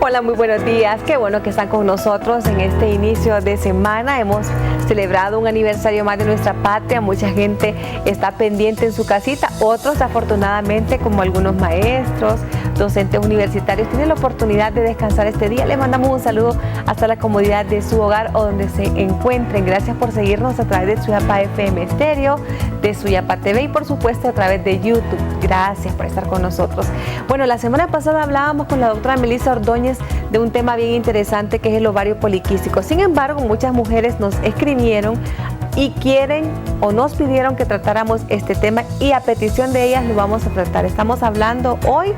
Hola, muy buenos días. Qué bueno que están con nosotros en este inicio de semana. Hemos celebrado un aniversario más de nuestra patria. Mucha gente está pendiente en su casita. Otros, afortunadamente, como algunos maestros, docentes universitarios, tienen la oportunidad de descansar este día. Les mandamos un saludo hasta la comodidad de su hogar o donde se encuentren. Gracias por seguirnos a través de Suyapa FM Estéreo, de Suyapa TV y por supuesto a través de YouTube. Gracias por estar con nosotros. Bueno, la semana pasada hablábamos con la doctora Melissa Ordóñez de un tema bien interesante que es el ovario poliquístico. Sin embargo, muchas mujeres nos escribieron y quieren o nos pidieron que tratáramos este tema y a petición de ellas lo vamos a tratar. Estamos hablando hoy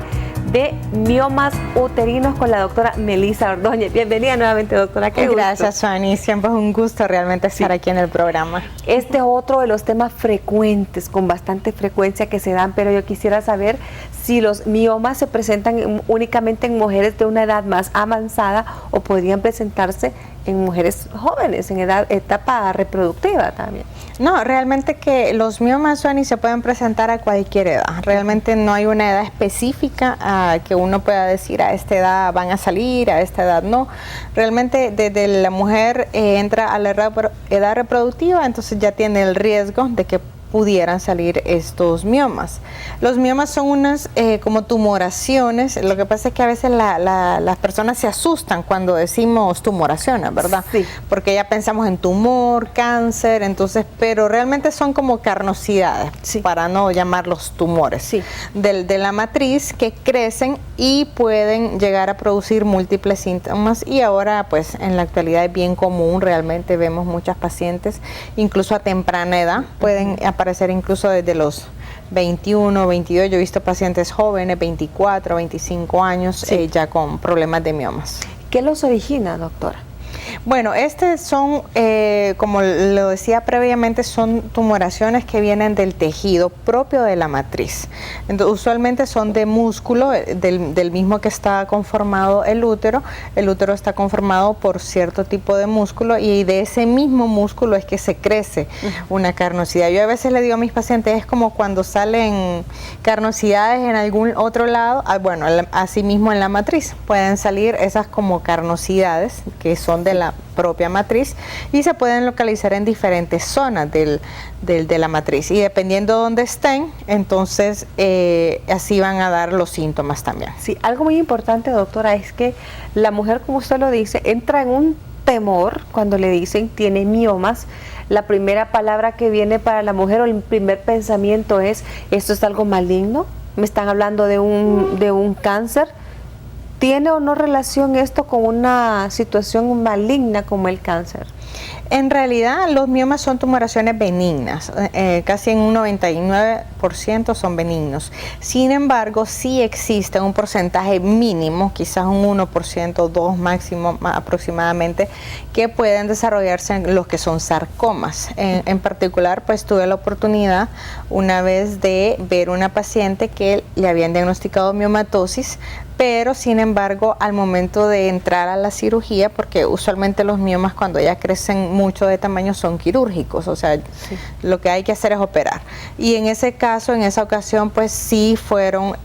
de miomas uterinos con la doctora Melissa Ordóñez. Bienvenida nuevamente, doctora. Qué gusto. Gracias, Fanny. Siempre es un gusto realmente estar aquí en el programa. Este es otro de los temas frecuentes, con bastante frecuencia que se dan, pero yo quisiera saber si los miomas se presentan únicamente en mujeres de una edad más avanzada o podrían presentarse en mujeres jóvenes, en etapa reproductiva también. No, realmente que los miomas, Fanny, se pueden presentar a cualquier edad. Realmente no hay una edad específica que uno pueda decir a esta edad van a salir, a esta edad no. Realmente desde la mujer entra a la edad reproductiva, entonces ya tiene el riesgo de que pudieran salir estos miomas. Los miomas son unas como tumoraciones. Lo que pasa es que a veces las personas se asustan cuando decimos tumoraciones, ¿verdad? Sí. Porque ya pensamos en tumor, cáncer, entonces, pero realmente son como carnosidades, sí, para no llamarlos tumores, sí, de la matriz que crecen y pueden llegar a producir múltiples síntomas y ahora pues en la actualidad es bien común, realmente vemos muchas pacientes, incluso a temprana edad, pueden aparecer incluso desde los 21, 22, yo he visto pacientes jóvenes, 24, 25 años, sí, ya con problemas de miomas. ¿Qué los origina, doctora? Bueno, son, como lo decía previamente, son tumoraciones que vienen del tejido propio de la matriz. Entonces, usualmente son de músculo, del mismo que está conformado el útero. El útero está conformado por cierto tipo de músculo y de ese mismo músculo es que se crece una carnosidad. Yo a veces le digo a mis pacientes, es como cuando salen carnosidades en algún otro lado, bueno, así mismo en la matriz pueden salir esas como carnosidades que son de la propia matriz y se pueden localizar en diferentes zonas de la matriz y dependiendo de dónde estén, entonces así van a dar los síntomas también. Sí, algo muy importante, doctora, es que la mujer, como usted lo dice, entra en un temor cuando le dicen tiene miomas. La primera palabra que viene para la mujer o el primer pensamiento es, ¿esto es algo maligno? ¿Me están hablando de un cáncer? ¿Tiene o no relación esto con una situación maligna como el cáncer? En realidad los miomas son tumoraciones benignas, casi en un 99% son benignos. Sin embargo, sí existe un porcentaje mínimo, quizás un 1%, 2% máximo aproximadamente, que pueden desarrollarse en los que son sarcomas. En particular, pues tuve la oportunidad una vez de ver una paciente que le habían diagnosticado miomatosis, pero sin embargo al momento de entrar a la cirugía, porque usualmente los miomas cuando ya crecen mucho de tamaño son quirúrgicos, o sea, sí, lo que hay que hacer es operar. Y en ese caso, en esa ocasión, pues sí fueron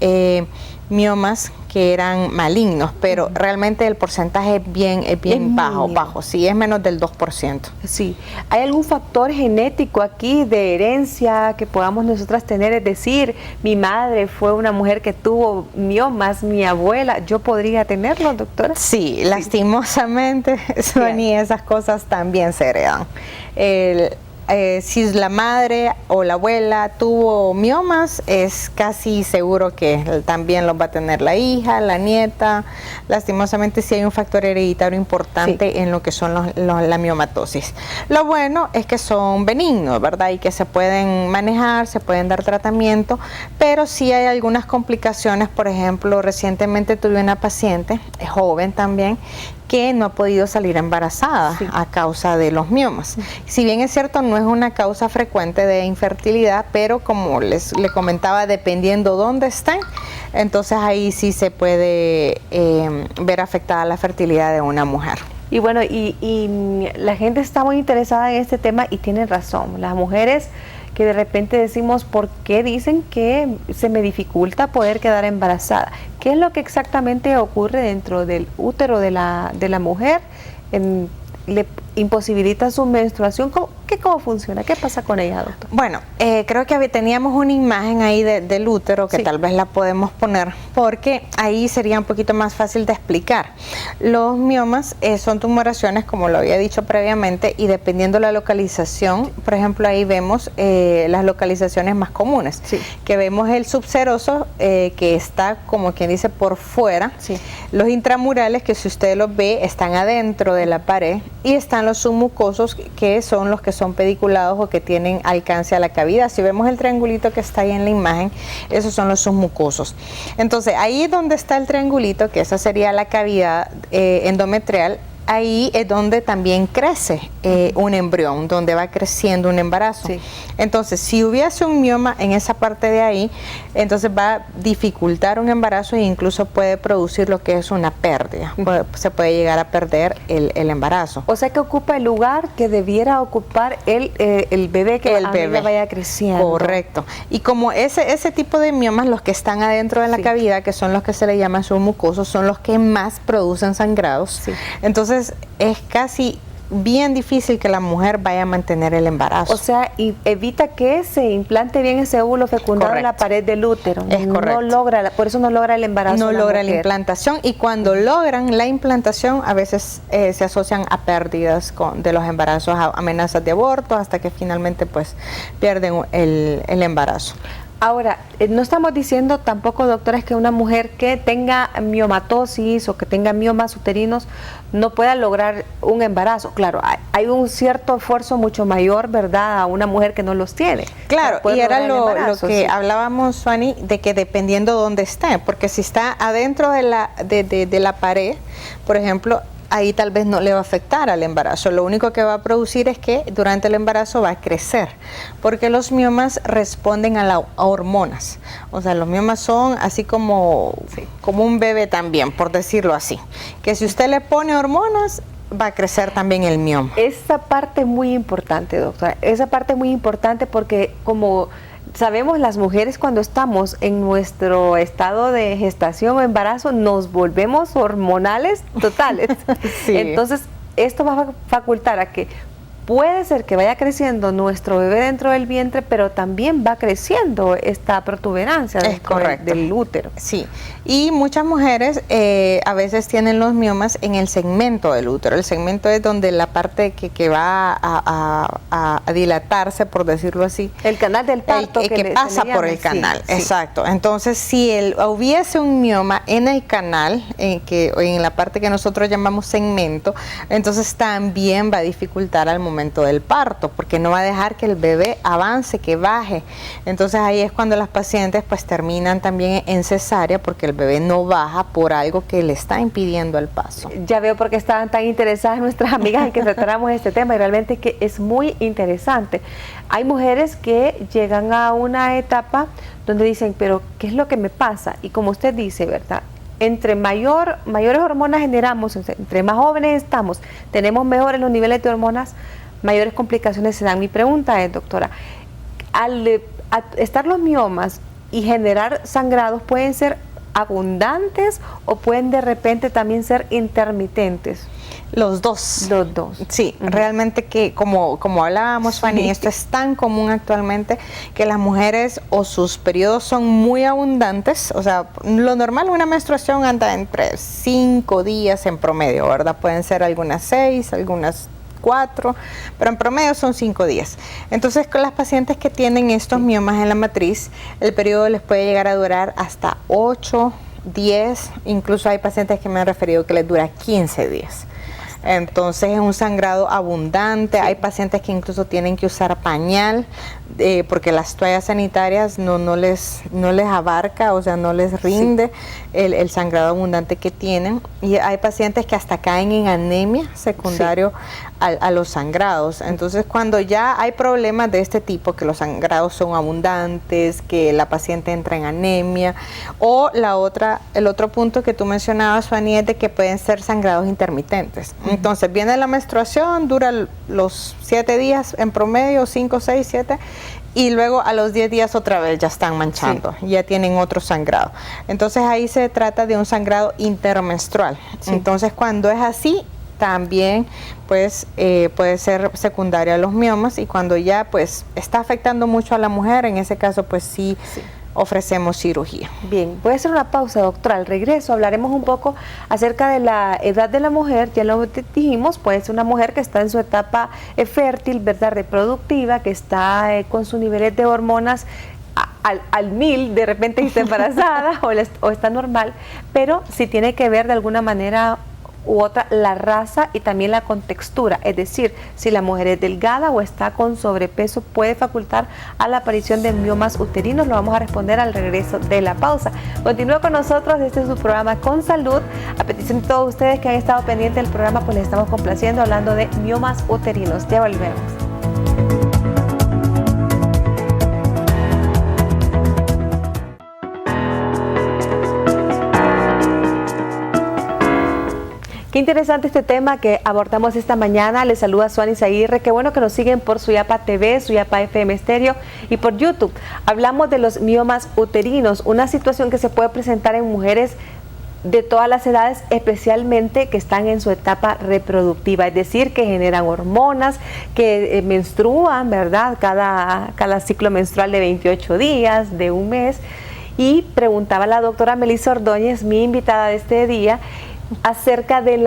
miomas que eran malignos, pero realmente el porcentaje es bien bajo, sí, es menos del 2%. Sí. ¿Hay algún factor genético aquí de herencia que podamos nosotras tener? Es decir, mi madre fue una mujer que tuvo miomas, mi abuela, ¿yo podría tenerlo, doctora? Sí, lastimosamente, Sonia, esas cosas también se heredan. Si la madre o la abuela tuvo miomas, es casi seguro que también los va a tener la hija, la nieta. Lastimosamente sí hay un factor hereditario importante, sí, en lo que son la miomatosis. Lo bueno es que son benignos, ¿verdad? Y que se pueden manejar, se pueden dar tratamiento, pero sí hay algunas complicaciones. Por ejemplo, recientemente tuve una paciente, joven también, que no ha podido salir embarazada, sí, a causa de los miomas. Si bien es cierto, no es una causa frecuente de infertilidad, pero como le comentaba, dependiendo dónde estén, entonces ahí sí se puede ver afectada la fertilidad de una mujer. Y bueno, y la gente está muy interesada en este tema y tiene razón. Las mujeres que de repente decimos, ¿por qué dicen que se me dificulta poder quedar embarazada? ¿Qué es lo que exactamente ocurre dentro del útero de la mujer? ¿Le imposibilita su menstruación? ¿Cómo funciona? ¿Qué pasa con ella, doctor? Bueno, creo que teníamos una imagen ahí del útero que tal vez la podemos poner, porque ahí sería un poquito más fácil de explicar. Los miomas son tumoraciones, como lo había dicho previamente, y dependiendo la localización, por ejemplo, ahí vemos las localizaciones más comunes, que vemos el subseroso, que está, como quien dice, por fuera. Los intramurales, que si usted los ve, están adentro de la pared, y están los submucosos, que son los que son pediculados o que tienen alcance a la cavidad. Si vemos el triangulito que está ahí en la imagen, esos son los submucosos. Entonces, ahí donde está el triangulito, que esa sería la cavidad endometrial, ahí es donde también crece un embrión, donde va creciendo un embarazo. Entonces, si hubiese un mioma en esa parte de ahí, entonces va a dificultar un embarazo e incluso puede producir lo que es una pérdida. Se puede llegar a perder el embarazo. O sea que ocupa el lugar que debiera ocupar el bebé que vaya creciendo. Correcto. Y como ese tipo de miomas, los que están adentro de la cavidad, que son los que se le llaman submucosos, son los que más producen sangrados. Entonces, es casi bien difícil que la mujer vaya a mantener el embarazo. O sea, y evita que se implante bien ese óvulo fecundado en la pared del útero. Es correcto. Por eso no logra el embarazo. No logra la implantación, y cuando logran la implantación a veces se asocian a pérdidas de los embarazos, a amenazas de aborto, hasta que finalmente pues pierden el embarazo. Ahora, no estamos diciendo tampoco, doctores, que una mujer que tenga miomatosis o que tenga miomas uterinos no pueda lograr un embarazo. Claro, hay un cierto esfuerzo mucho mayor, ¿verdad?, a una mujer que no los tiene. Claro, y era lo que hablábamos, Suani, de que dependiendo dónde esté, porque si está adentro de la pared, por ejemplo, ahí tal vez no le va a afectar al embarazo. Lo único que va a producir es que durante el embarazo va a crecer, porque los miomas responden a hormonas. O sea, los miomas son así como un bebé también, por decirlo así. Que si usted le pone hormonas, va a crecer también el mioma. Esa parte es muy importante, doctora. Esa parte es muy importante porque, como sabemos, las mujeres cuando estamos en nuestro estado de gestación o embarazo nos volvemos hormonales totales. Entonces, esto va a facultar a que puede ser que vaya creciendo nuestro bebé dentro del vientre, pero también va creciendo esta protuberancia dentro del útero. Sí, y muchas mujeres a veces tienen los miomas en el segmento del útero. El segmento es donde la parte que va a dilatarse, por decirlo así. El canal del parto. Que pasa por el canal, exacto. Entonces, si hubiese un mioma en el canal, en la parte que nosotros llamamos segmento, entonces también va a dificultar al momento del parto, porque no va a dejar que el bebé avance, que baje. Entonces ahí es cuando las pacientes pues terminan también en cesárea, porque el bebé no baja por algo que le está impidiendo el paso. Ya veo por qué estaban tan interesadas nuestras amigas en que tratáramos este tema, y realmente que es muy interesante. Hay mujeres que llegan a una etapa donde dicen, pero ¿qué es lo que me pasa? Y como usted dice, ¿verdad?, entre mayores hormonas generamos, entre más jóvenes estamos, tenemos mejores los niveles de hormonas, mayores complicaciones se dan. Mi pregunta es, doctora, al estar los miomas y generar sangrados, ¿pueden ser abundantes o pueden de repente también ser intermitentes? Los dos. Los dos. Sí, realmente que como hablábamos, Fanny, esto es tan común actualmente que las mujeres o sus periodos son muy abundantes. O sea, lo normal, una menstruación anda entre 5 días en promedio, ¿verdad? Pueden ser algunas 6, algunas 4, pero en promedio son 5 días. Entonces, con las pacientes que tienen estos miomas en la matriz, el periodo les puede llegar a durar hasta 8, 10, incluso hay pacientes que me han referido que les dura 15 días. Entonces es un sangrado abundante. Hay pacientes que incluso tienen que usar pañal porque las toallas sanitarias no les abarca, o sea, no les rinde el sangrado abundante que tienen. Y hay pacientes que hasta caen en anemia secundario a los sangrados. Entonces, cuando ya hay problemas de este tipo, que los sangrados son abundantes, que la paciente entra en anemia, o el otro punto que tú mencionabas, Fanny, es de que pueden ser sangrados intermitentes. Entonces, viene la menstruación, dura los 7 días en promedio, 5, 6, 7, y luego a los 10 días otra vez ya están manchando, ya tienen otro sangrado. Entonces ahí se trata de un sangrado intermenstrual. Entonces cuando es así, también pues puede ser secundaria a los miomas, y cuando ya pues está afectando mucho a la mujer, en ese caso pues sí ofrecemos cirugía. Bien, voy a hacer una pausa, doctora. Al regreso hablaremos un poco acerca de la edad de la mujer. Ya lo dijimos, puede ser una mujer que está en su etapa fértil, ¿verdad?, reproductiva, que está con sus niveles de hormonas al 1000, de repente está embarazada o está normal, pero sí tiene que ver de alguna manera u otra la raza y también la contextura, es decir, si la mujer es delgada o está con sobrepeso, puede facultar a la aparición de miomas uterinos. Lo vamos a responder al regreso de la pausa. Continúa con nosotros, este es su programa Con Salud. A petición de todos ustedes que han estado pendientes del programa, pues les estamos complaciendo hablando de miomas uterinos. Ya volvemos. Qué interesante este tema que abordamos esta mañana. Les saluda Suani Zaguirre. Qué bueno que nos siguen por Suyapa TV, Suyapa FM Estéreo y por YouTube. Hablamos de los miomas uterinos, una situación que se puede presentar en mujeres de todas las edades, especialmente que están en su etapa reproductiva, es decir, que generan hormonas, que menstruan, ¿verdad? Cada ciclo menstrual de 28 días, de un mes. Y preguntaba la doctora Melissa Ordóñez, mi invitada de este día, acerca de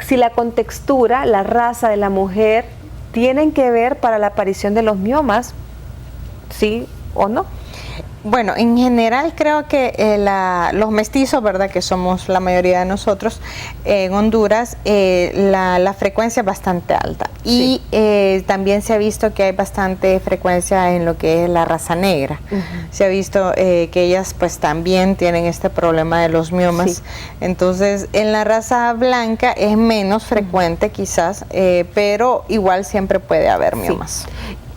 si la contextura, la raza de la mujer tienen que ver para la aparición de los miomas, ¿sí o no? Bueno, en general creo que los mestizos, ¿verdad?, que somos la mayoría de nosotros en Honduras, la frecuencia es bastante alta. Y también se ha visto que hay bastante frecuencia en lo que es la raza negra. Se ha visto que ellas pues también tienen este problema de los miomas. Entonces, en la raza blanca es menos frecuente quizás, pero igual siempre puede haber miomas.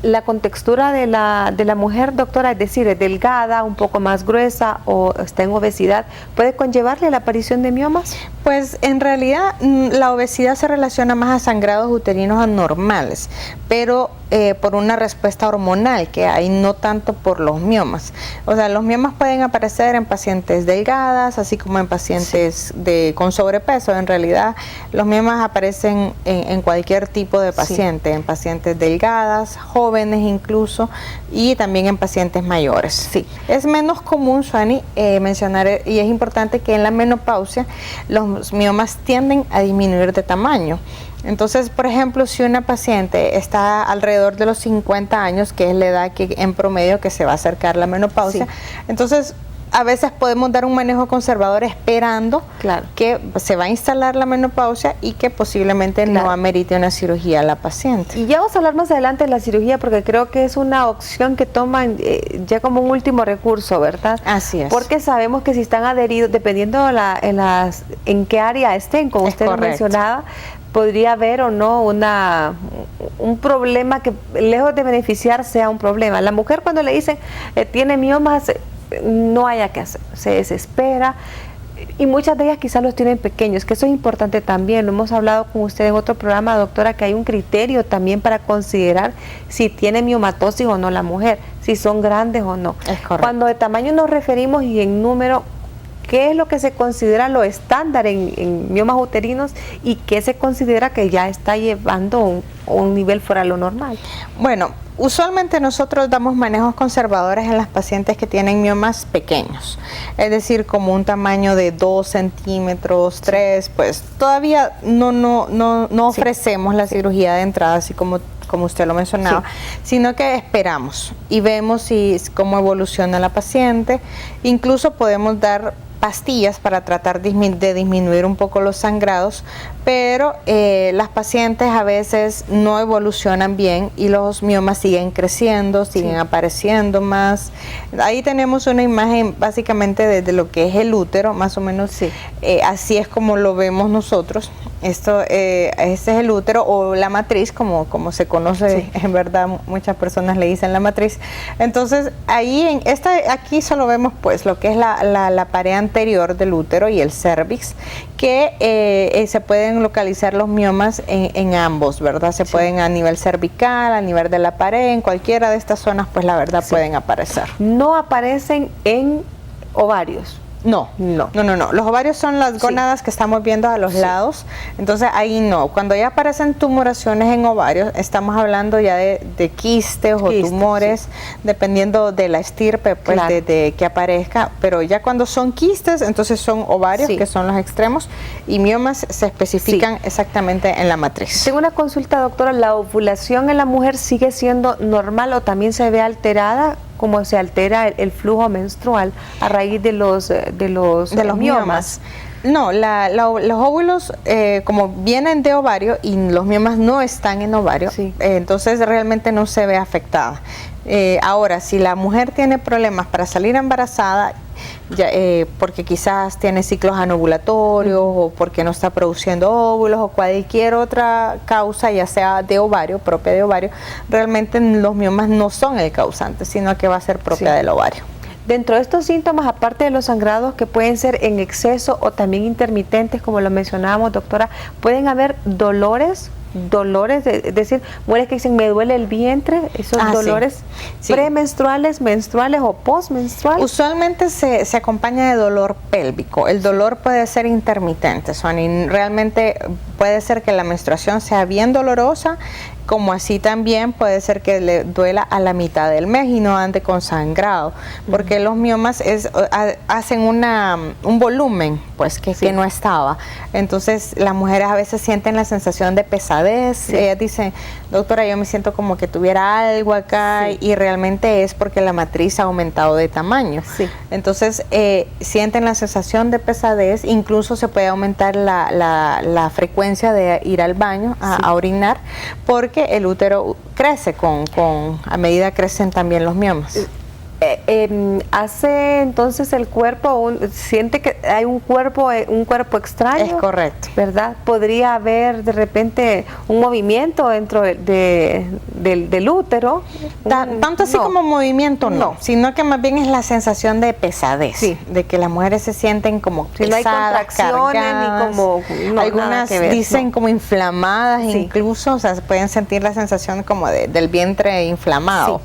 La contextura de la mujer, doctora, es decir, es delgada, un poco más gruesa o está en obesidad, ¿puede conllevarle la aparición de miomas? Pues en realidad la obesidad se relaciona más a sangrados uterinos anormales, pero por una respuesta hormonal que hay, no tanto por los miomas. O sea, los miomas pueden aparecer en pacientes delgadas, así como en pacientes con sobrepeso. En realidad, los miomas aparecen en cualquier tipo de paciente, en pacientes delgadas, jóvenes incluso, y también en pacientes mayores. Es menos común, Suani, mencionar, y es importante que en la menopausia los miomas tienden a disminuir de tamaño. Entonces, por ejemplo, si una paciente está alrededor de los 50 años, que es la edad que en promedio que se va a acercar la menopausia, entonces a veces podemos dar un manejo conservador esperando que se va a instalar la menopausia y que posiblemente no amerite una cirugía a la paciente. Y ya vamos a hablar más adelante de la cirugía, porque creo que es una opción que toman ya como un último recurso, ¿verdad? Así es. Porque sabemos que si están adheridos, dependiendo en qué área estén, como usted lo mencionaba, podría haber o no un problema que, lejos de beneficiar, sea un problema. La mujer, cuando le dicen tiene miomas, no haya que hacer, se desespera, y muchas de ellas quizás los tienen pequeños, que eso es importante también. Lo hemos hablado con usted en otro programa, doctora, que hay un criterio también para considerar si tiene miomatosis o no la mujer, si son grandes o no. Es correcto. Cuando de tamaño nos referimos y en número, ¿qué es lo que se considera lo estándar en miomas uterinos y qué se considera que ya está llevando un nivel fuera de lo normal? Bueno, usualmente nosotros damos manejos conservadores en las pacientes que tienen miomas pequeños, es decir, como un tamaño de 2 centímetros, 3, pues todavía no ofrecemos la cirugía de entrada, así como usted lo mencionaba, sino que esperamos y vemos cómo evoluciona la paciente. Incluso podemos dar pastillas para tratar de disminuir un poco los sangrados, pero las pacientes a veces no evolucionan bien y los miomas siguen creciendo, siguen apareciendo más. Ahí tenemos una imagen básicamente de lo que es el útero, más o menos así es como lo vemos nosotros. Este es el útero o la matriz, como se conoce, en verdad muchas personas le dicen la matriz. Entonces ahí aquí solo vemos pues lo que es la pared anterior anterior del útero y el cervix, que se pueden localizar los miomas en ambos, ¿verdad? Se pueden a nivel cervical, a nivel de la pared, en cualquiera de estas zonas, pues la verdad pueden aparecer. ¿No aparecen en ovarios? No. Los ovarios son las gónadas que estamos viendo a los lados, entonces ahí no. Cuando ya aparecen tumoraciones en ovarios, estamos hablando ya de quistes o tumores, dependiendo de la estirpe, pues de que aparezca, pero ya cuando son quistes, entonces son ovarios, que son los extremos, y miomas se especifican exactamente en la matriz. Tengo una consulta, doctora, ¿la ovulación en la mujer sigue siendo normal o también se ve alterada? ¿Cómo se altera el flujo menstrual a raíz de los miomas? No, los óvulos como vienen de ovario y los miomas no están en ovario, entonces realmente no se ve afectada. Ahora, si la mujer tiene problemas para salir embarazada, porque quizás tiene ciclos anovulatorios o porque no está produciendo óvulos o cualquier otra causa, ya sea de ovario, propia de ovario, realmente los miomas no son el causante, sino que va a ser propia del ovario. Dentro de estos síntomas, aparte de los sangrados que pueden ser en exceso o también intermitentes, como lo mencionábamos, doctora, pueden haber dolores, es decir, mujeres que dicen me duele el vientre, esos dolores premenstruales, menstruales o postmenstruales. Usualmente se acompaña de dolor pélvico. El dolor puede ser intermitente, Suani. Realmente puede ser que la menstruación sea bien dolorosa, como así también puede ser que le duela a la mitad del mes y no ande con sangrado, porque los miomas hacen un volumen pues que no estaba. Entonces las mujeres a veces sienten la sensación de pesadez, ellas dicen, doctora, yo me siento como que tuviera algo acá, y realmente es porque la matriz ha aumentado de tamaño. Entonces sienten la sensación de pesadez, incluso se puede aumentar la frecuencia de ir al baño a orinar, porque el útero crece a medida crecen también los miomas. Hace entonces el cuerpo, siente que hay un cuerpo extraño. Es correcto. ¿Verdad? Podría haber de repente un movimiento dentro del útero. Tanto así como movimiento no, sino que más bien es la sensación de pesadez, de que las mujeres se sienten como pesadas, no hay contracciones, cargadas, ni como algunas dicen como inflamadas, incluso, o sea, pueden sentir la sensación como del vientre inflamado.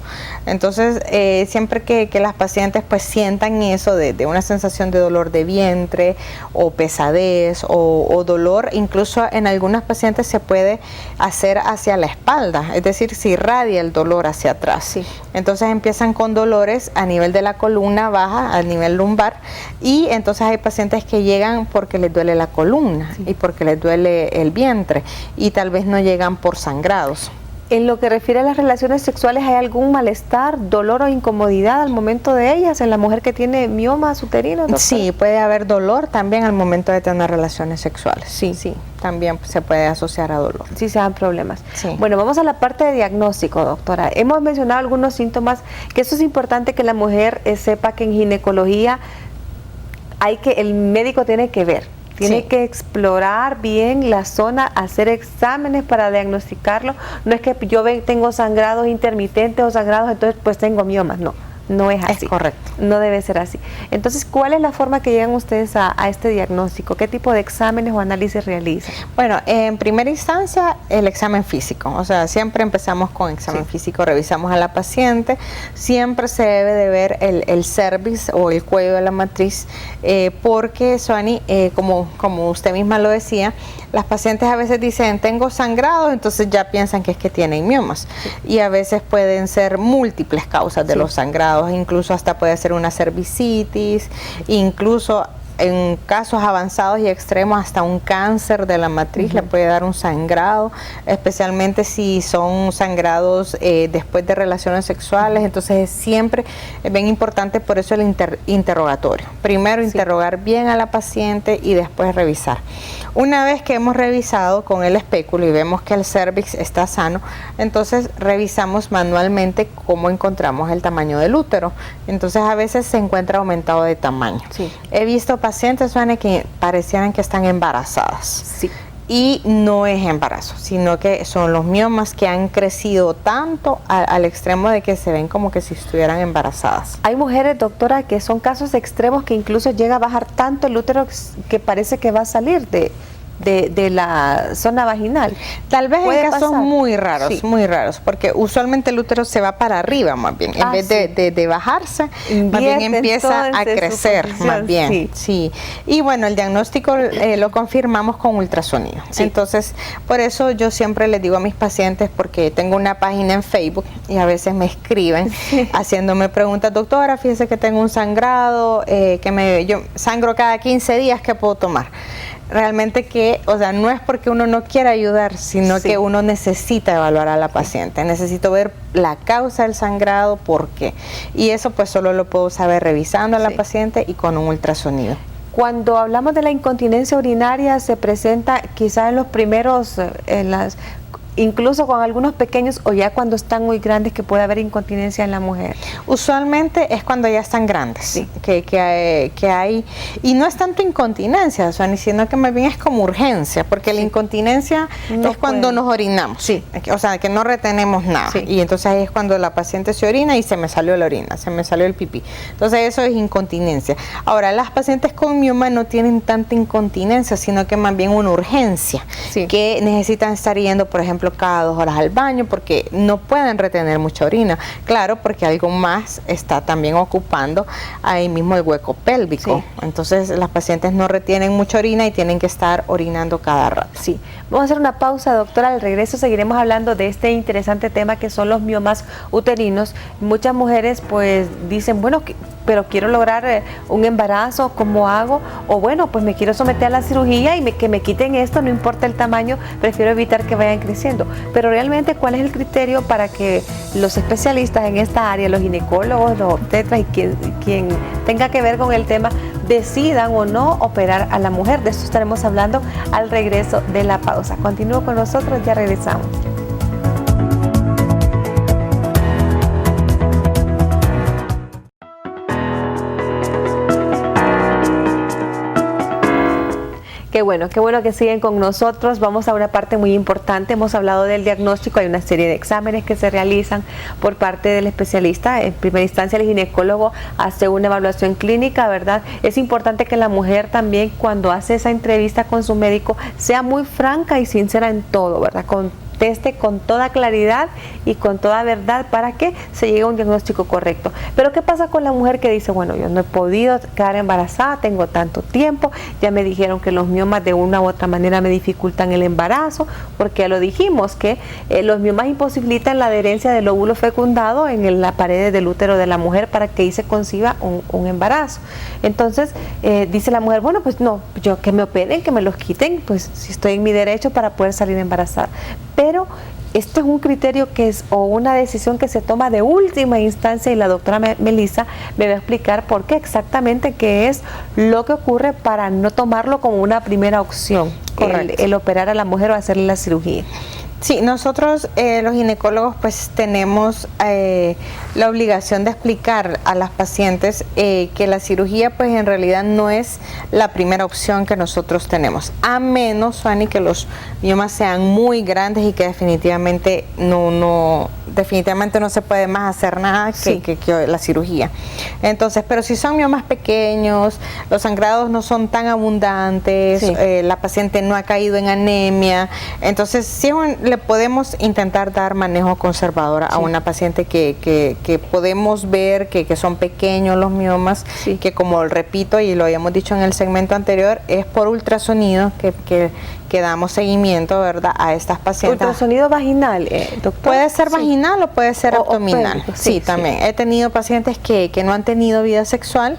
Entonces, siempre que las pacientes pues sientan eso de una sensación de dolor de vientre o pesadez o dolor, incluso en algunas pacientes se puede hacer hacia la espalda, es decir, se irradia el dolor hacia atrás. Entonces empiezan con dolores a nivel de la columna baja, a nivel lumbar, y entonces hay pacientes que llegan porque les duele la columna y porque les duele el vientre, y tal vez no llegan por sangrados. En lo que refiere a las relaciones sexuales, ¿hay algún malestar, dolor o incomodidad al momento de ellas en la mujer que tiene miomas uterinos, doctora? Sí, puede haber dolor también al momento de tener relaciones sexuales. Sí, también se puede asociar a dolor. Sí, se dan problemas. Bueno, vamos a la parte de diagnóstico, doctora. Hemos mencionado algunos síntomas, que eso es importante que la mujer sepa que en ginecología el médico tiene que ver. Tiene que explorar bien la zona, hacer exámenes para diagnosticarlo. No es que yo tengo sangrados intermitentes o sangrados, entonces pues tengo miomas. No es así. Es correcto. No debe ser así. Entonces, ¿cuál es la forma que llegan ustedes a este diagnóstico? ¿Qué tipo de exámenes o análisis realizan? Bueno, en primera instancia, el examen físico. O sea, siempre empezamos con examen físico, revisamos a la paciente. Siempre se debe de ver el cervix o el cuello de la matriz, porque, Suani, como usted misma lo decía, las pacientes a veces dicen, tengo sangrados, entonces ya piensan que es que tienen miomas. Y a veces pueden ser múltiples causas de los sangrados, incluso hasta puede ser una cervicitis, incluso en casos avanzados y extremos hasta un cáncer de la matriz le puede dar un sangrado, especialmente si son sangrados después de relaciones sexuales. Entonces siempre es bien importante, por eso el interrogatorio. Primero interrogar bien a la paciente y después revisar. Una vez que hemos revisado con el espéculo y vemos que el cervix está sano, entonces revisamos manualmente cómo encontramos el tamaño del útero. Entonces a veces se encuentra aumentado de tamaño. He visto pacientes, Suani, que parecieran que están embarazadas. y no es embarazo, sino que son los miomas que han crecido tanto al extremo de que se ven como que si estuvieran embarazadas. Hay mujeres, doctora, que son casos extremos que incluso llega a bajar tanto el útero que parece que va a salir de la zona vaginal. Tal vez en casos pasar. muy raros, porque usualmente el útero se va para arriba más bien, en vez de bajarse, más bien empieza a crecer, más bien. Sí. Y bueno, el diagnóstico lo confirmamos con ultrasonido. Sí. Entonces, por eso yo siempre les digo a mis pacientes, porque tengo una página en Facebook y a veces me escriben haciéndome preguntas, doctora, fíjese que tengo un sangrado, yo sangro cada 15 días, ¿qué puedo tomar? Realmente no es porque uno no quiera ayudar, sino que uno necesita evaluar a la paciente. Necesito ver la causa del sangrado, por qué. Y eso pues solo lo puedo saber revisando a la paciente y con un ultrasonido. Cuando hablamos de la incontinencia urinaria, se presenta quizás en los primeros, incluso con algunos pequeños, o ya cuando están muy grandes, que puede haber incontinencia en la mujer. Usualmente es cuando ya están grandes, que hay, y no es tanto incontinencia, sino que más bien es como urgencia, porque la incontinencia es cuando nos orinamos, o sea, que no retenemos nada, y entonces ahí es cuando la paciente se orina y se me salió la orina, se me salió el pipí, entonces eso es incontinencia. Ahora, las pacientes con mioma no tienen tanta incontinencia, sino que más bien una urgencia, que necesitan estar yendo, por ejemplo, cada 2 horas al baño porque no pueden retener mucha orina. Claro, porque algo más está también ocupando ahí mismo el hueco pélvico. Entonces las pacientes no retienen mucha orina y tienen que estar orinando cada rato. Sí. Vamos a hacer una pausa, doctora. Al regreso seguiremos hablando de este interesante tema que son los miomas uterinos. Muchas mujeres pues dicen, bueno, pero quiero lograr un embarazo, ¿cómo hago? O bueno, pues me quiero someter a la cirugía y que me quiten esto, no importa el tamaño, prefiero evitar que vayan creciendo. Pero realmente, ¿cuál es el criterio para que los especialistas en esta área, los ginecólogos, los obstetras y quien tenga que ver con el tema, decidan o no operar a la mujer? De eso estaremos hablando al regreso de la pausa. Continúo con nosotros, ya regresamos. Qué bueno que siguen con nosotros. Vamos a una parte muy importante. Hemos hablado del diagnóstico. Hay una serie de exámenes que se realizan por parte del especialista. En primera instancia, el ginecólogo hace una evaluación clínica, ¿verdad? Es importante que la mujer también, cuando hace esa entrevista con su médico, sea muy franca y sincera en todo, ¿verdad? Conteste con toda claridad y con toda verdad para que se llegue a un diagnóstico correcto. Pero ¿qué pasa con la mujer que dice, bueno, yo no he podido quedar embarazada, tengo tanto tiempo, ya me dijeron que los miomas de una u otra manera me dificultan el embarazo, porque ya lo dijimos, que los miomas imposibilitan la adherencia del óvulo fecundado en la pared del útero de la mujer para que ahí se conciba un embarazo? Entonces, dice la mujer, bueno, pues no, yo que me operen, que me los quiten, pues si estoy en mi derecho para poder salir embarazada. Pero esto es un criterio o una decisión que se toma de última instancia, y la doctora Melissa me va a explicar por qué exactamente, qué es lo que ocurre para no tomarlo como una primera opción, el operar a la mujer o hacerle la cirugía. Sí, nosotros los ginecólogos pues tenemos la obligación de explicar a las pacientes que la cirugía pues en realidad no es la primera opción que nosotros tenemos, a menos, Fanny, que los miomas sean muy grandes y que definitivamente no se puede más hacer nada que la cirugía. Entonces, pero si son miomas pequeños, los sangrados no son tan abundantes, la paciente no ha caído en anemia, entonces sí le podemos intentar dar manejo conservador a una paciente que podemos ver que son pequeños los miomas, que, como repito y lo habíamos dicho en el segmento anterior, es por ultrasonido que damos seguimiento, ¿verdad?, a estas pacientes. ¿Ultrasonido vaginal, doctor? Puede ser vaginal o puede ser abdominal. También. He tenido pacientes que no han tenido vida sexual,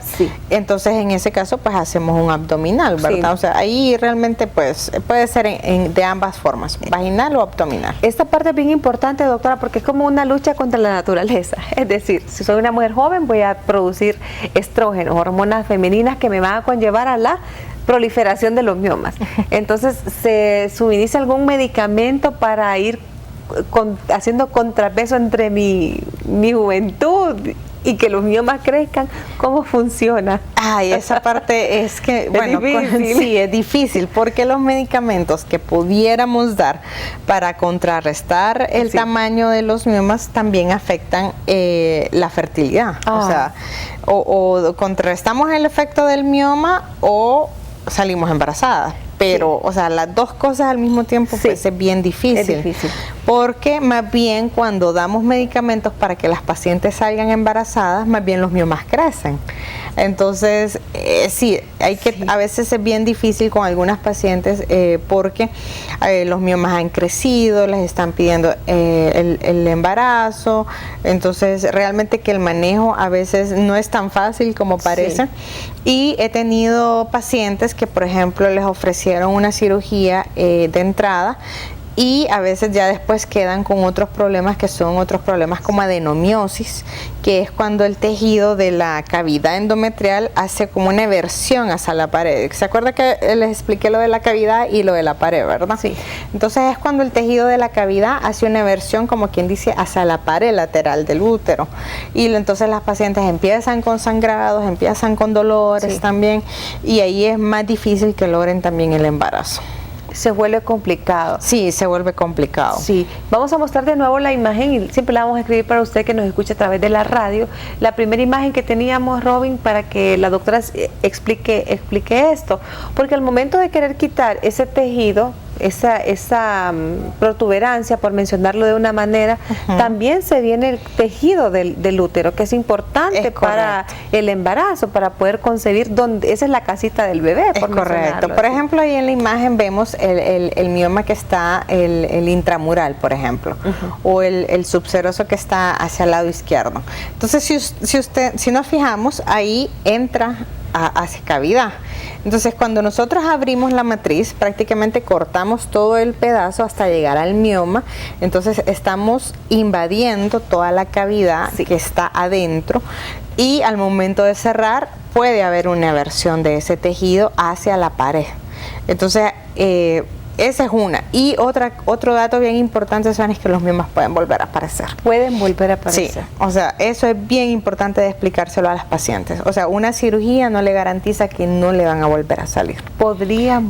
entonces en ese caso pues hacemos un abdominal, ¿verdad? O sea, ahí realmente pues puede ser de ambas formas, vaginal o abdominal. Esta parte es bien importante, doctora, porque es como una lucha contra la naturaleza. Es decir, si soy una mujer joven, voy a producir estrógenos, hormonas femeninas que me van a conllevar a la proliferación de los miomas. Entonces, ¿se suministra algún medicamento para ir haciendo contrapeso entre mi juventud y que los miomas crezcan, ¿cómo funciona? Ay, esa parte es que, bueno, sí, es difícil, porque los medicamentos que pudiéramos dar para contrarrestar el tamaño de los miomas también afectan la fertilidad. O sea, o contrarrestamos el efecto del mioma o salimos embarazadas. Pero, o sea, las dos cosas al mismo tiempo pues es bien difícil. Es difícil. Porque más bien cuando damos medicamentos para que las pacientes salgan embarazadas, más bien los miomas crecen. Entonces, sí, a veces es bien difícil con algunas pacientes porque los miomas han crecido, les están pidiendo el embarazo. Entonces, realmente que el manejo a veces no es tan fácil como parece. Y he tenido pacientes que, por ejemplo, les ofrecieron una cirugía de entrada y a veces ya después quedan con otros problemas que son otros problemas como adenomiosis, que es cuando el tejido de la cavidad endometrial hace como una eversión hacia la pared. ¿Se acuerda que les expliqué lo de la cavidad y lo de la pared, verdad? Sí. Entonces es cuando el tejido de la cavidad hace una eversión, como quien dice, hacia la pared lateral del útero. Y entonces las pacientes empiezan con sangrados, empiezan con dolores también, y ahí es más difícil que logren también el embarazo. Se vuelve complicado. Sí, se vuelve complicado. Sí, vamos a mostrar de nuevo la imagen y siempre la vamos a escribir para usted que nos escuche a través de la radio. La primera imagen que teníamos, Robin, para que la doctora explique esto, porque al momento de querer quitar ese tejido, esa protuberancia, por mencionarlo de una manera, también se viene el tejido del útero, que es importante para el embarazo, para poder concebir, esa es la casita del bebé. Es correcto. Por ejemplo, ahí en la imagen vemos el mioma que está, el intramural, por ejemplo, o el subseroso que está hacia el lado izquierdo. Entonces, si nos fijamos, ahí entra hacia cavidad. Entonces, cuando nosotros abrimos la matriz, prácticamente cortamos todo el pedazo hasta llegar al mioma. Entonces, estamos invadiendo toda la cavidad que está adentro, y al momento de cerrar puede haber una aversión de ese tejido hacia la pared. Entonces, esa es una. Y otro dato bien importante, Suani, es que los miomas pueden volver a aparecer. Pueden volver a aparecer. Sí, o sea, eso es bien importante de explicárselo a las pacientes. O sea, una cirugía no le garantiza que no le van a volver a salir. Pueden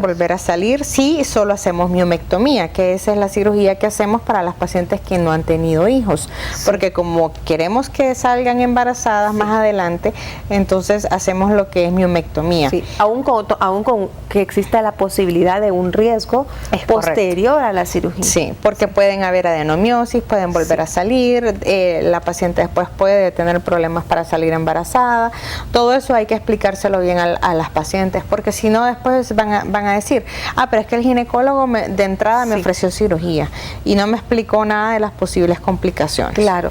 volver a salir si solo hacemos miomectomía, que esa es la cirugía que hacemos para las pacientes que no han tenido hijos. Porque como queremos que salgan embarazadas más adelante, entonces hacemos lo que es miomectomía. Sí, aún con que exista la posibilidad de un riesgo posterior a la cirugía. Sí, porque pueden haber adenomiosis, pueden volver a salir, la paciente después puede tener problemas para salir embarazada. Todo eso hay que explicárselo bien a las pacientes, porque si no después van a decir, pero es que el ginecólogo de entrada me ofreció cirugía y no me explicó nada de las posibles complicaciones. Claro.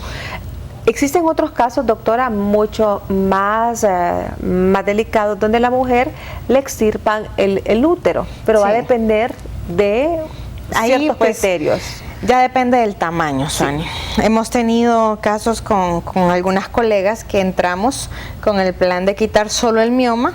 Existen otros casos, doctora, mucho más delicados, donde la mujer le extirpan el útero, pero va a depender de ciertos criterios. Ya depende del tamaño, Suani. Hemos tenido casos con algunas colegas que entramos con el plan de quitar solo el mioma,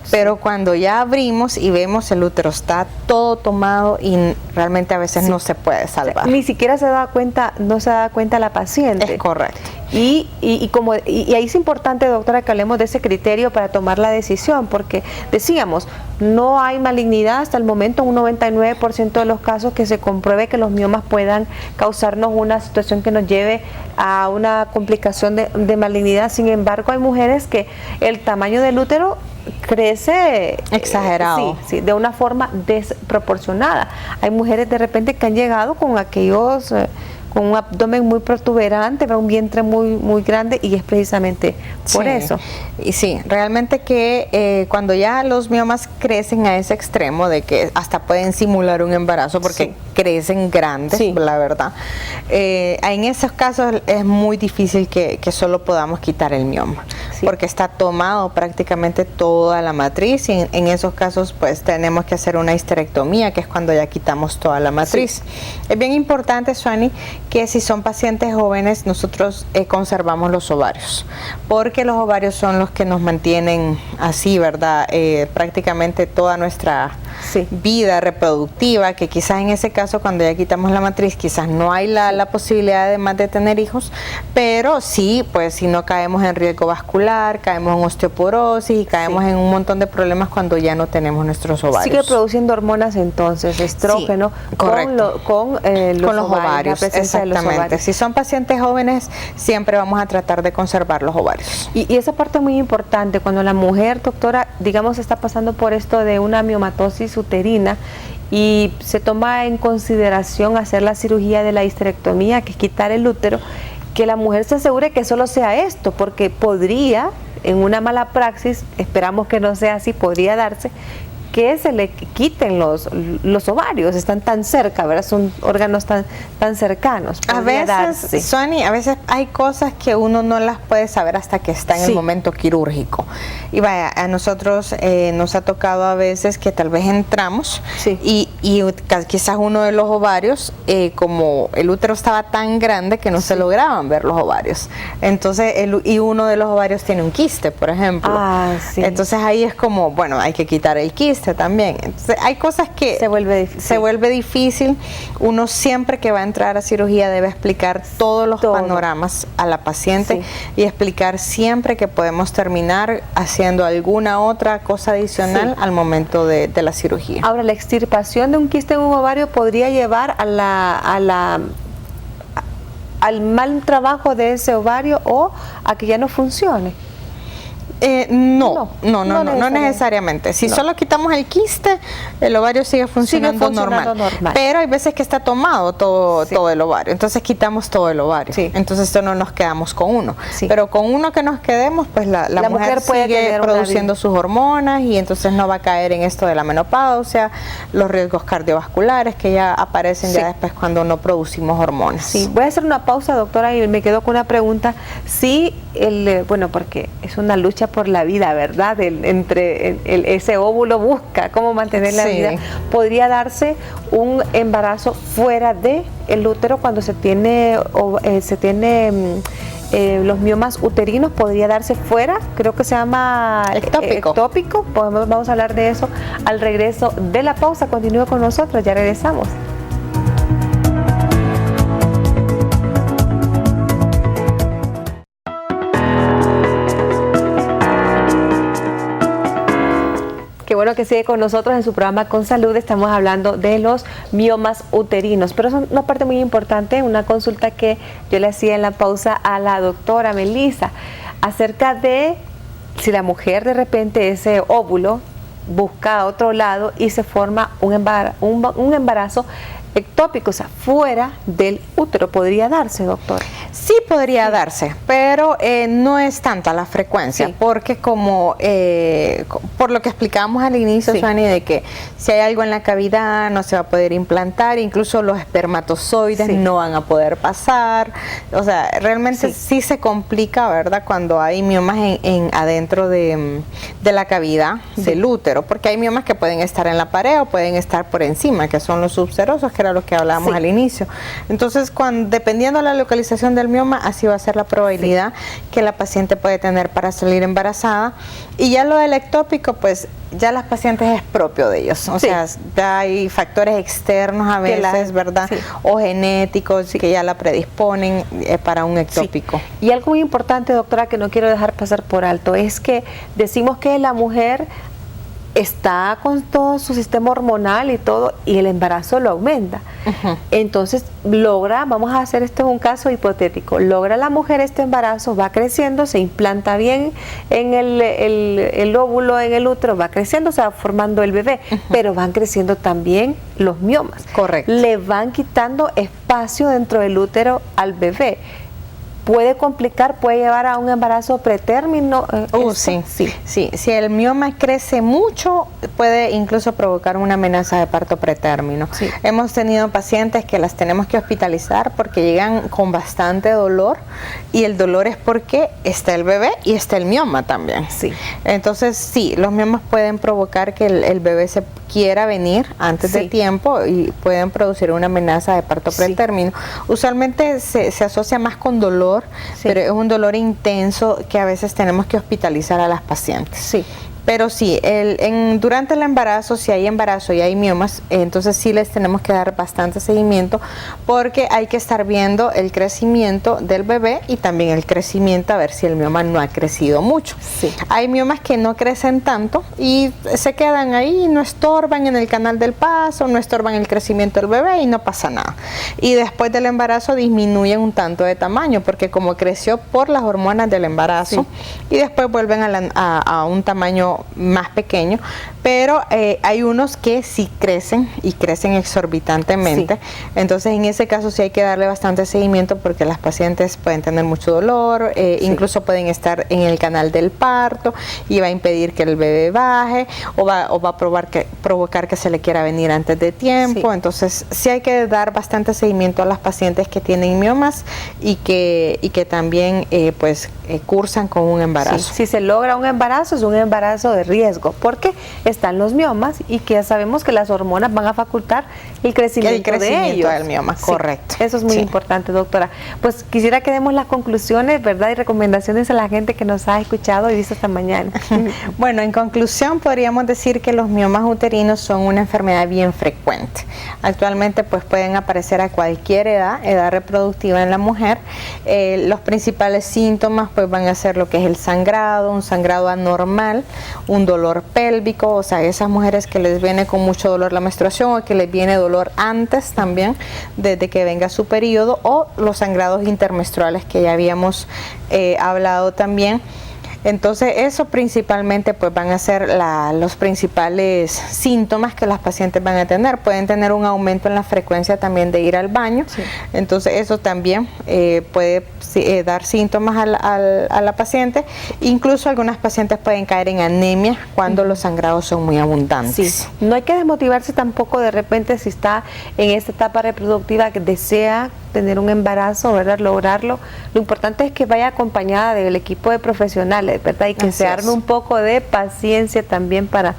pero cuando ya abrimos y vemos el útero está todo tomado y realmente a veces no se puede salvar. Ni siquiera no se da cuenta la paciente. Es correcto. Y ahí es importante, doctora, que hablemos de ese criterio para tomar la decisión, porque decíamos, no hay malignidad hasta el momento, un 99% de los casos que se compruebe que los miomas puedan causarnos una situación que nos lleve a una complicación de malignidad. Sin embargo, hay mujeres que el tamaño del útero crece exagerado, de una forma desproporcionada. Hay mujeres de repente que han llegado con con un abdomen muy protuberante, un vientre muy grande, y es precisamente por eso. Y sí, realmente que cuando ya los miomas crecen a ese extremo de que hasta pueden simular un embarazo porque crecen grandes, la verdad, en esos casos es muy difícil que solo podamos quitar el mioma, porque está tomado prácticamente toda la matriz, y en esos casos pues tenemos que hacer una histerectomía, que es cuando ya quitamos toda la matriz. Es bien importante, Suani, que si son pacientes jóvenes nosotros conservamos los ovarios, porque los ovarios son los que nos mantienen así, ¿verdad? Prácticamente toda nuestra vida reproductiva, que quizás en ese caso cuando ya quitamos la matriz quizás no hay la posibilidad de tener hijos, pero sí, pues si no caemos en riesgo vascular, caemos en osteoporosis y caemos en un montón de problemas cuando ya no tenemos nuestros ovarios. Sigue produciendo hormonas entonces, estrógeno, correcto, con los ovarios, la presencia de los ovarios. Si son pacientes jóvenes, siempre vamos a tratar de conservar los ovarios. Y esa parte es muy importante, cuando la mujer, doctora, digamos, está pasando por esto de una miomatosis uterina y se toma en consideración hacer la cirugía de la histerectomía, que es quitar el útero, que la mujer se asegure que solo sea esto, porque podría, en una mala praxis, esperamos que no sea así, podría darse que se le quiten los ovarios, están tan cerca, ¿verdad? Son órganos tan cercanos. A veces, Suani, a veces hay cosas que uno no las puede saber hasta que está en el momento quirúrgico. Y vaya, a nosotros nos ha tocado a veces que tal vez entramos y quizás uno de los ovarios, como el útero estaba tan grande que no se lograban ver los ovarios. Entonces, y uno de los ovarios tiene un quiste, por ejemplo. Entonces ahí es como, bueno, hay que quitar el quiste también. Entonces, hay cosas que se vuelve difícil. Uno siempre que va a entrar a cirugía debe explicar todos los panoramas a la paciente y explicar siempre que podemos terminar haciendo alguna otra cosa adicional al momento de la cirugía. Ahora, la extirpación de un quiste en un ovario podría llevar al mal trabajo de ese ovario o a que ya no funcione. No necesariamente. Si solo quitamos el quiste, el ovario sigue funcionando normal. Pero hay veces que está tomado todo el ovario, entonces quitamos todo el ovario. Entonces no nos quedamos con uno. Pero con uno que nos quedemos, pues la mujer sigue produciendo sus hormonas y entonces no va a caer en esto de la menopausia, los riesgos cardiovasculares que ya aparecen ya después cuando no producimos hormonas. Voy a hacer una pausa, doctora, y me quedo con una pregunta. Bueno, porque es una lucha por la vida, ¿verdad? Ese óvulo busca cómo mantener la vida. ¿Podría darse un embarazo fuera del útero cuando se tiene los miomas uterinos? ¿Podría darse fuera? Creo que se llama ectópico. Vamos a hablar de eso al regreso de la pausa. Continúe con nosotros, ya regresamos. Qué bueno que sigue con nosotros en su programa Con Salud. Estamos hablando de los miomas uterinos, pero es una parte muy importante, una consulta que yo le hacía en la pausa a la doctora Melissa, acerca de si la mujer de repente ese óvulo busca a otro lado y se forma un embarazo ectópico, o sea, fuera del útero. ¿Podría darse, doctor? Sí podría darse, pero no es tanta la frecuencia, porque como por lo que explicábamos al inicio, Suani, de que si hay algo en la cavidad no se va a poder implantar, incluso los espermatozoides no van a poder pasar, o sea, realmente sí se complica, ¿verdad?, cuando hay miomas adentro de la cavidad del útero, porque hay miomas que pueden estar en la pared o pueden estar por encima, que son los subserosos, que era lo que hablábamos al inicio. Entonces, dependiendo de la localización del mioma, así va a ser la probabilidad que la paciente puede tener para salir embarazada. Y ya lo del ectópico, pues ya las pacientes es propio de ellos, o sea, ya hay factores externos a veces, ¿verdad? O genéticos que ya la predisponen para un ectópico. Y algo muy importante, doctora, que no quiero dejar pasar por alto, es que decimos que la mujer está con todo su sistema hormonal y todo, y el embarazo lo aumenta. Entonces vamos a hacer esto, es un caso hipotético, logra la mujer este embarazo, va creciendo, se implanta bien en el óvulo, en el útero, va creciendo, se va formando el bebé, pero van creciendo también los miomas. Correcto. Le van quitando espacio dentro del útero al bebé. ¿Puede complicar, puede llevar a un embarazo pretérmino? Si el mioma crece mucho, puede incluso provocar una amenaza de parto pretérmino. Hemos tenido pacientes que las tenemos que hospitalizar porque llegan con bastante dolor, y el dolor es porque está el bebé y está el mioma también. Entonces, los miomas pueden provocar que el bebé se quiera venir antes de tiempo y pueden producir una amenaza de parto pretérmino. Usualmente se asocia más con dolor, pero es un dolor intenso que a veces tenemos que hospitalizar a las pacientes. Pero sí, durante el embarazo, si hay embarazo y hay miomas, entonces sí les tenemos que dar bastante seguimiento, porque hay que estar viendo el crecimiento del bebé y también el crecimiento, a ver si el mioma no ha crecido mucho. Sí. Hay miomas que no crecen tanto y se quedan ahí, no estorban en el canal del paso, no estorban el crecimiento del bebé y no pasa nada. Y después del embarazo disminuyen un tanto de tamaño, porque como creció por las hormonas del embarazo, sí, y después vuelven a un tamaño más pequeño, pero hay unos que sí crecen y crecen exorbitantemente. Sí. Entonces en ese caso sí hay que darle bastante seguimiento, porque las pacientes pueden tener mucho dolor, sí, incluso pueden estar en el canal del parto y va a impedir que el bebé baje, o va a provocar que se le quiera venir antes de tiempo. Sí. Entonces sí hay que dar bastante seguimiento a las pacientes que tienen miomas y que también cursan con un embarazo. Sí. Si se logra un embarazo, es un embarazo de riesgo, porque están los miomas y que ya sabemos que las hormonas van a facultar el crecimiento de ellos. Del mioma, sí, correcto. Eso es muy importante, doctora. Pues quisiera que demos las conclusiones, ¿verdad? Y recomendaciones a la gente que nos ha escuchado y visto esta mañana. Bueno, en conclusión podríamos decir que los miomas uterinos son una enfermedad bien frecuente. Actualmente pues pueden aparecer a cualquier edad reproductiva en la mujer. Los principales síntomas pues van a ser lo que es el sangrado, un sangrado anormal, un dolor pélvico, o sea, esas mujeres que les viene con mucho dolor la menstruación, o que les viene dolor antes también, desde que venga su periodo, o los sangrados intermenstruales que ya habíamos hablado también. Entonces eso principalmente pues van a ser los principales síntomas que las pacientes van a tener. Pueden tener un aumento en la frecuencia también de ir al baño. Sí. Entonces eso también puede dar síntomas a la paciente. Incluso algunas pacientes pueden caer en anemia cuando los sangrados son muy abundantes. Sí. No hay que desmotivarse tampoco de repente si está en esta etapa reproductiva que desea tener un embarazo, ¿verdad? Lograrlo. Lo importante es que vaya acompañada del equipo de profesionales, ¿verdad? Y que se arme un poco de paciencia también para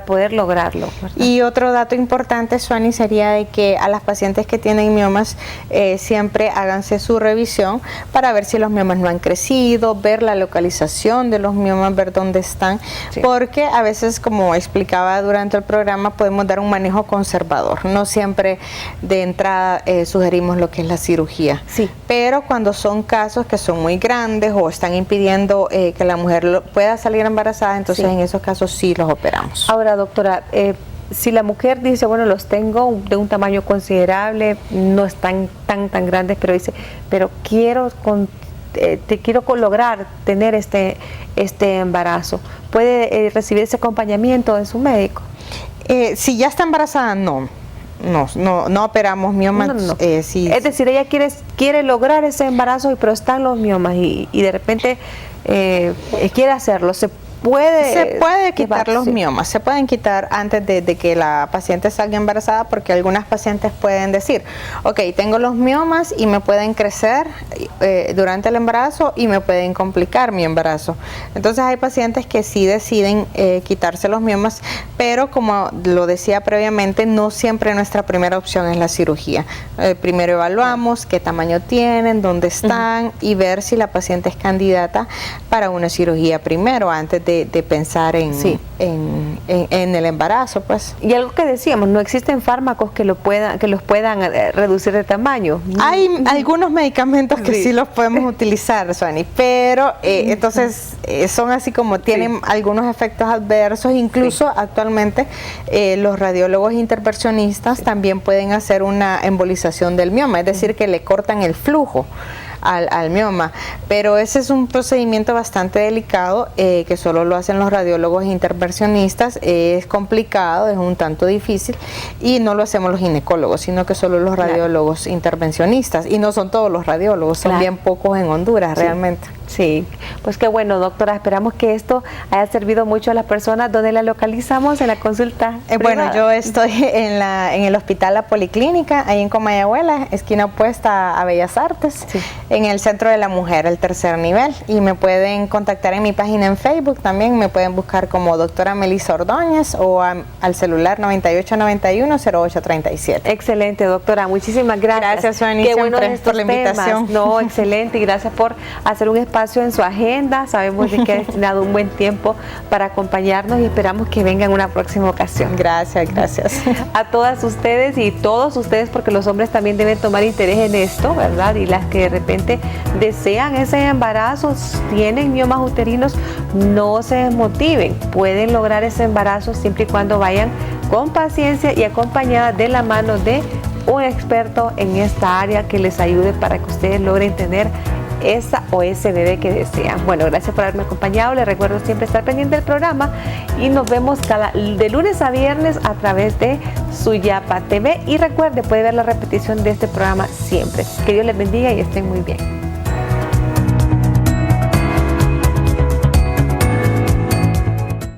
poder lograrlo, ¿verdad? Y otro dato importante, Suani, sería de que a las pacientes que tienen miomas siempre háganse su revisión para ver si los miomas no han crecido, ver la localización de los miomas, ver dónde están, sí, porque a veces, como explicaba durante el programa, podemos dar un manejo conservador. No siempre de entrada sugerimos lo que es la cirugía, sí, pero cuando son casos que son muy grandes o están impidiendo que la mujer pueda salir embarazada, entonces sí, en esos casos sí los operamos. Ahora, doctora, si la mujer dice, bueno, los tengo de un tamaño considerable, no están tan grandes, pero dice, pero quiero lograr tener este embarazo, ¿puede recibir ese acompañamiento de su médico? Si ya está embarazada, no operamos miomas. No. Sí, es decir, ella quiere lograr ese embarazo, pero están los miomas y de repente quiere hacerlo. Se puede quitar los miomas, se pueden quitar antes de que la paciente salga embarazada, porque algunas pacientes pueden decir, ok, tengo los miomas y me pueden crecer durante el embarazo y me pueden complicar mi embarazo. Entonces hay pacientes que sí deciden quitarse los miomas, pero como lo decía previamente, no siempre nuestra primera opción es la cirugía. Primero evaluamos qué tamaño tienen, dónde están, y ver si la paciente es candidata para una cirugía primero, antes de pensar en el embarazo, pues. Y algo que decíamos, no existen fármacos que los puedan reducir de tamaño. Hay algunos medicamentos que sí los podemos utilizar, Suani, pero entonces son así como tienen algunos efectos adversos. Incluso actualmente los radiólogos intervencionistas también pueden hacer una embolización del mioma, es decir, que le cortan el flujo al mioma, pero ese es un procedimiento bastante delicado que solo lo hacen los radiólogos intervencionistas. Es complicado, es un tanto difícil, y no lo hacemos los ginecólogos, sino que solo los radiólogos intervencionistas, y no son todos los radiólogos, son bien pocos en Honduras realmente. Sí, pues qué bueno, doctora, esperamos que esto haya servido mucho a las personas. ¿Dónde la localizamos en la consulta? Bueno, yo estoy en el Hospital La Policlínica, ahí en Comayagüela, esquina opuesta a Bellas Artes, en el Centro de la Mujer, el tercer nivel, y me pueden contactar en mi página en Facebook, también me pueden buscar como doctora Melissa Ordóñez o al celular 9891-0837. Excelente, doctora, muchísimas gracias. Gracias, Suani, qué bueno por la invitación. No, excelente, y gracias por hacer un espacio espacio en su agenda. Sabemos de que ha destinado un buen tiempo para acompañarnos y esperamos que venga en una próxima ocasión. Gracias. A todas ustedes y todos ustedes, porque los hombres también deben tomar interés en esto, ¿verdad? Y las que de repente desean ese embarazo, tienen miomas uterinos, no se desmotiven. Pueden lograr ese embarazo siempre y cuando vayan con paciencia y acompañadas de la mano de un experto en esta área que les ayude para que ustedes logren tener esa o ese bebé que desean. Bueno, gracias por haberme acompañado. Les recuerdo siempre estar pendiente del programa y nos vemos de lunes a viernes a través de Suyapa TV. Y recuerde, puede ver la repetición de este programa siempre. Que Dios les bendiga y estén muy bien.